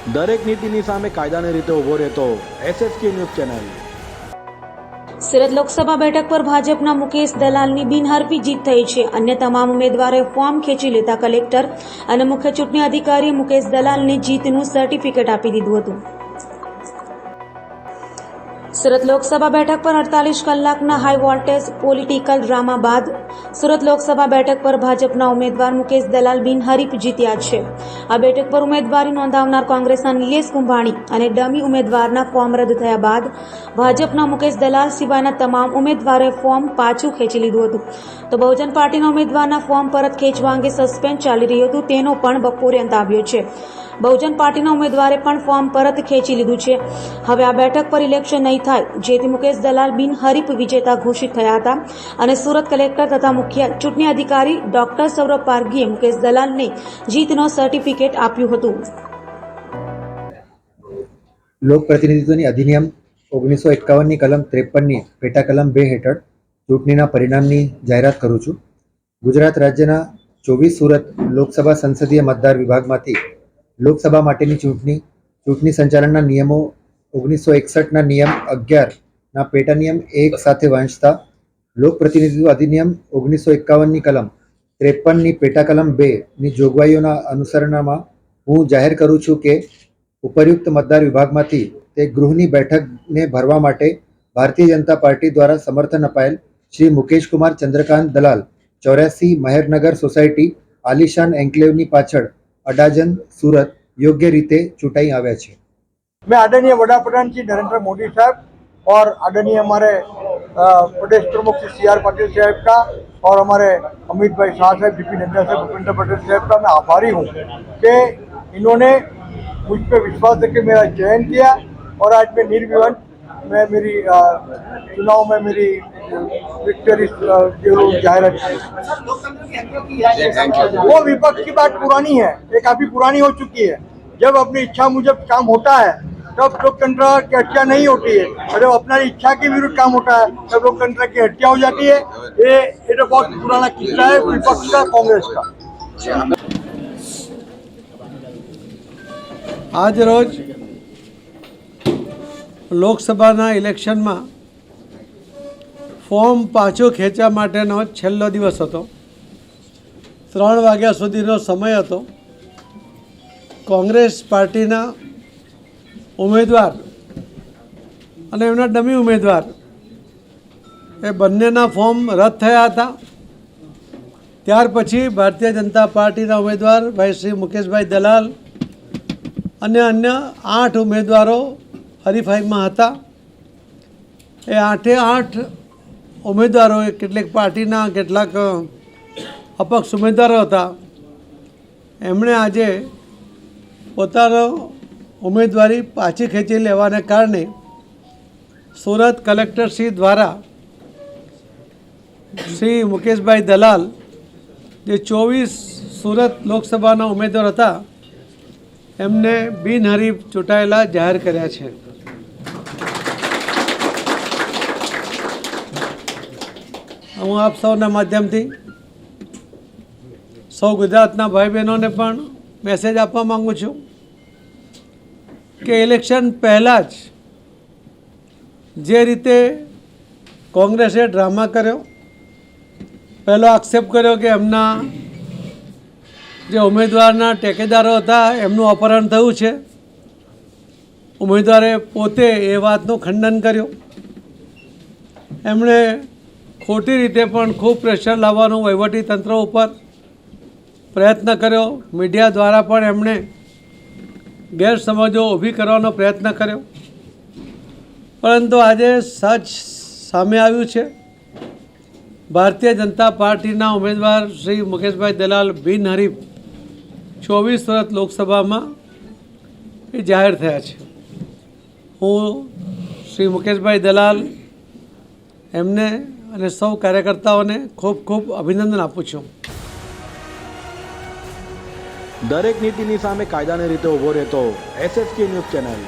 દરેક નીતિની સામે કાયદાની રીતે ઊભો રહેતો SSK news channel. Surat Lok Sabha બેઠક પર ભાજપના મુકેશ દલાલની બિનહરફી જીત થઈ છે। અન્ય તમામ ઉમેદવારોએ ફોર્મ ખેંચી લેતા કલેક્ટર અને મુખ્ય ચૂંટણી અધિકારીએ મુકેશ દલાલને જીતનું સર્ટિફિકેટ આપી દીધું હતું। સુરત લોકસભા બેઠક પર 48 કલાકના હાઈ વોલ્ટેજ પોલિટિકલ ડ્રામા બાદ સુરત લોકસભા બેઠક પર ભાજપના ઉમેદવાર મુકેશ દલાલ બિનહરીફ જીત્યા છે। આ બેઠક પર ઉમેદવારી નોંધાવનાર કોંગ્રેસના નિલેશ કુંભાણી અને ડમી ઉમેદવારના ફોર્મ રદ થયા બાદ ભાજપના મુકેશ દલાલ સિવાયના તમામ ઉમેદવારોએ ફોર્મ પાછું ખેંચી લીધું હતું। તો બહુજન પાર્ટીના ઉમેદવારના ફોર્મ પરત ખેંચવા અંગે સસ્પેન્સ ચાલી રહ્યું હતું, તેનો પણ બપોરે અંત આવ્યો છે। બહુજન પાર્ટીના ઉમેદવારે પણ ફોર્મ પરત ખેંચી લીધું છે। હવે આ બેઠક પર ઇલેક્શન નહીં થાય, જેથી મુકેશ દલાલ બિનહરીફ વિજેતા ઘોષિત થયા હતા અને સુરત કલેક્ટર તથા મુખ્ય ચૂંટણી અધિકારી ડોક્ટર સૌરભ પારગીએ મુકેશ દલાલને જીતનો સર્ટિફિકેટ આપ્યું હતું। લોક પ્રતિનિધિત્વની અધિનિયમ 1951ની કલમ 53ની પેટા કલમ 2 હેઠળ ચૂંટણીના પરિણામની જાહેરાત કરું છું। ગુજરાત રાજ્યના 24 સુરત લોકસભા સંસદીય મતદાર વિભાગમાંથી લોકસભા માટેની ચૂંટણી સંચાલનના નિયમો 1961ના નિયમ 11ના પેટા નિયમ 1 સાથે વાંચતા લોક પ્રતિનિધિત્વ અધિનિયમ 1951ની કલમ 53ની પેટા કલમ 2ની જોગવાઈઓના અનુસરણમાં હું જાહેર કરું છું કે ઉપરયુક્ત મતદાર વિભાગમાંથી તે ગૃહની બેઠકને ભરવા માટે ભારતીય જનતા પાર્ટી દ્વારા સમર્થન અપાયેલ શ્રી મુકેશ કુમાર ચંદ્રકાંત દલાલ 84 મહેરનગર સોસાયટી આલિશાન એન્કલેવની પાછળ અડાજન સુરત યોग्य રીતે ચૂંટાઈ આવ્યા છે। मैं आदरणीय वडाप्रधान जी नरेंद्र मोदी साहब और आदरणीय हमारे प्रदेश प्रमुख श्री CR पाटिल साहब का और हमारे अमित भाई शाह साहब, JP नड्डा साहब, भूपेंद्र पटेल साहब का मैं आभारी हूँ कि इन्होंने मुझ पर विश्वास करके मेरा चयन किया और आज मैं निर्विवाद मैं मेरी चुनाव में मेरी विक्टरी जाहिर की। वो विपक्ष की बात पुरानी है, ये काफ़ी पुरानी हो चुकी है। जब अपनी इच्छा मुजब काम होता है तब लोकतंत्र की हत्या नहीं होती है, और जब अपना इच्छा के विरुद्ध काम होता है तब लोकतंत्र की हत्या हो जाती है। ये तो बहुत पुराना किस्सा है विपक्ष का, कांग्रेस का। आज रोज લોકસભાના ઇલેક્શનમાં ફોર્મ પાછું ખેંચવા માટેનો છેલ્લો દિવસ હતો। 3 વાગ્યા સુધીનો સમય હતો। કોંગ્રેસ પાર્ટીના ઉમેદવાર અને એમના ડમી ઉમેદવાર એ બંનેના ફોર્મ રદ થયા હતા। ત્યાર પછી ભારતીય જનતા પાર્ટીના ઉમેદવાર ભાઈ શ્રી મુકેશભાઈ દલાલ અને અન્ય 8 ઉમેદવારો હરીફાઈમાં હતા। એ 8 ઉમેદવારોએ કેટલીક પાર્ટીના કેટલાક અપક્ષ ઉમેદવારો હતા, એમણે આજે પોતાનો ઉમેદવારી પાછી ખેંચી લેવાને કારણે સુરત કલેક્ટરશ્રી દ્વારા શ્રી મુકેશભાઈ દલાલ જે 24 સુરત લોકસભાના ઉમેદવાર હતા એમને બિનહરીફ ચૂંટાયેલા જાહેર કર્યા છે। હું આપ સૌના માધ્યમથી સૌ ગુજરાતના ભાઈ બહેનોને પણ મેસેજ આપવા માગું છું કે ઇલેક્શન પહેલાં જ જે રીતે કોંગ્રેસે ડ્રામા કર્યો, પહેલો આક્ષેપ કર્યો કે એમના જે ઉમેદવારના ટેકેદારો હતા એમનું અપહરણ થયું છે, ઉમેદવારે પોતે એ વાતનું ખંડન કર્યું। એમણે ખોટી રીતે પણ ખૂબ પ્રેશર લાવવાનો વહીવટી તંત્ર ઉપર પ્રયત્ન કર્યો। મીડિયા દ્વારા પણ એમણે ગેરસમજો ઊભી કરવાનો પ્રયત્ન કર્યો, પરંતુ આજે સચ સામે આવ્યું છે। ભારતીય જનતા પાર્ટીના ઉમેદવાર શ્રી મુકેશભાઈ દલાલ બિનહરીફ 24 સુરત લોકસભામાં એ જાહેર થયા છે। હું શ્રી મુકેશભાઈ દલાલ એમને અને સૌ કાર્યકર્તાઓને ખૂબ ખૂબ અભિનંદન આપું છું। દરેક નીતિની સામે કાયદાની રીતે ઊભો રહેતો SSK ન્યૂઝ ચેનલ।